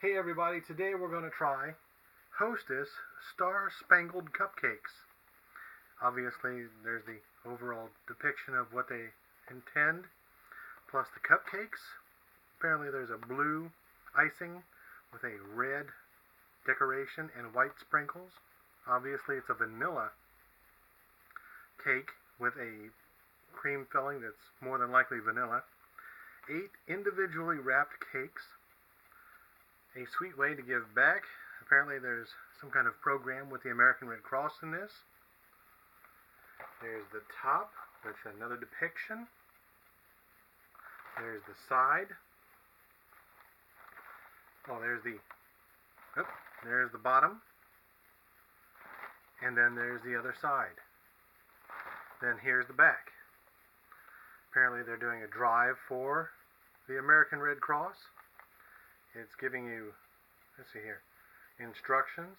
Hey everybody, today we're going to try Hostess Star Spangled Cupcakes. Obviously there's the overall depiction of what they intend, plus the cupcakes. Apparently there's a blue icing with a red decoration and white sprinkles. Obviously it's a vanilla cake with a cream filling that's more than likely vanilla. 8 individually wrapped cakes. A sweet way to give back. Apparently there's some kind of program with the American Red Cross in this. There's the top with another depiction. There's the side. There's the bottom. And then there's the other side. Then here's the back. Apparently they're doing a drive for the American Red Cross. It's giving you, let's see here, instructions.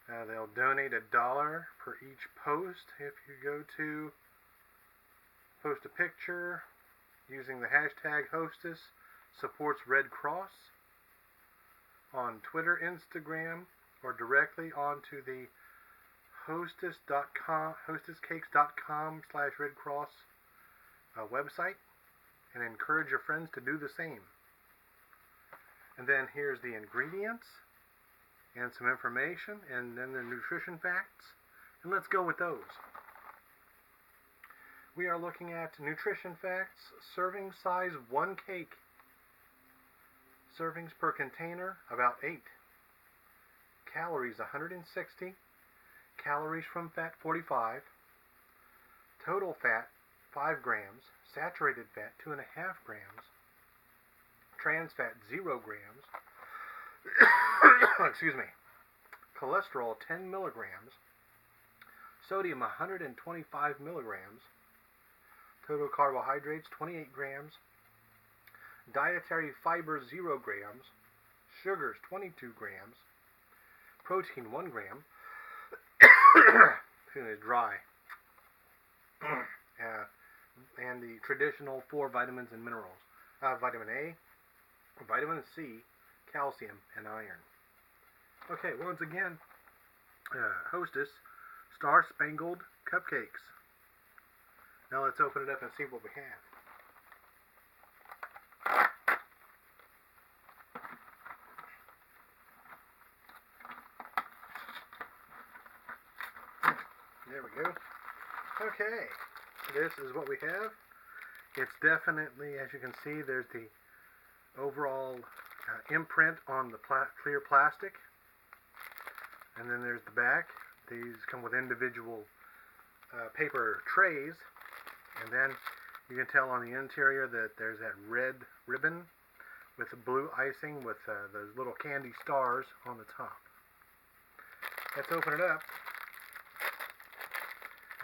They'll donate $1 per each post if you go to post a picture using the hashtag Hostess Supports Red Cross on Twitter, Instagram, or directly onto the hostesscakes.com/Red Cross website, and encourage your friends to do the same. And then here's the ingredients and some information, and then the nutrition facts. And let's go with those. We are looking at nutrition facts. Serving size 1 cake. Servings per container about 8. Calories 160. Calories from fat 45. Total fat 5 grams. Saturated fat 2.5 grams. Trans fat 0 grams. Excuse me. Cholesterol 10 milligrams. Sodium 125 milligrams. Total carbohydrates 28 grams. Dietary fiber 0 grams. Sugars 22 grams. Protein 1 gram. Feeling dry. And the traditional 4 vitamins and minerals. Vitamin A, vitamin C, calcium, and iron. Okay, once again, Hostess Star Spangled Cupcakes. Now let's open it up and see what we have. There we go. Okay, this is what we have. It's definitely, as you can see, there's the overall imprint on the clear plastic, and then there's the back. These come with individual paper trays, and then you can tell on the interior that there's that red ribbon with the blue icing with those little candy stars on the top. Let's open it up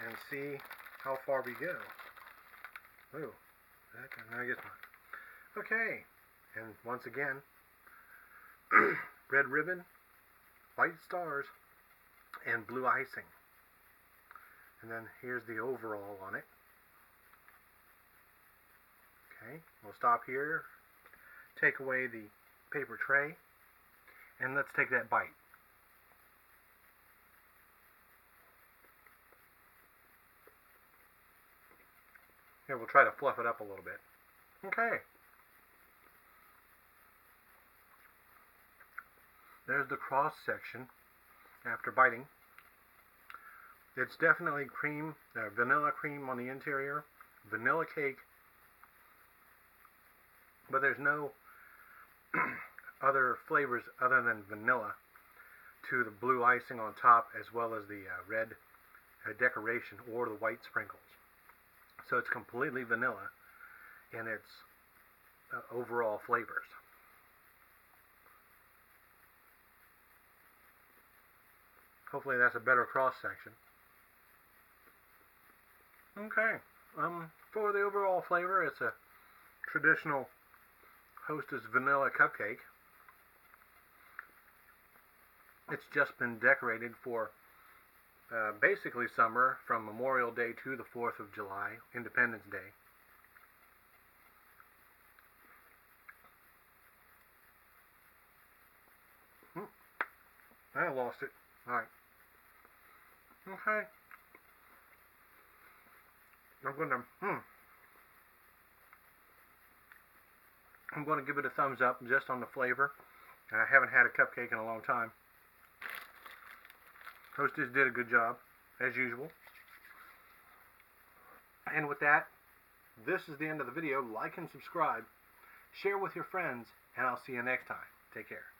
and see how far we go. Ooh, now I get one. Okay, and once again, red ribbon, white stars, and blue icing. And then here's the overall on it. Okay, we'll stop here, take away the paper tray, and let's take that bite. Here, we'll try to fluff it up a little bit. Okay. There's the cross section after biting. It's definitely cream, vanilla cream on the interior, vanilla cake, but there's no other flavors other than vanilla to the blue icing on top, as well as the red decoration or the white sprinkles. So it's completely vanilla in its overall flavors. Hopefully that's a better cross section. Okay, for the overall flavor, it's a traditional Hostess vanilla cupcake. It's just been decorated for basically summer, from Memorial Day to the 4th of July, Independence Day. I lost it. Alright. Okay. I'm gonna give it a thumbs up just on the flavor. And I haven't had a cupcake in a long time. Hostess did a good job, as usual. And with that, this is the end of the video. Like and subscribe. Share with your friends, and I'll see you next time. Take care.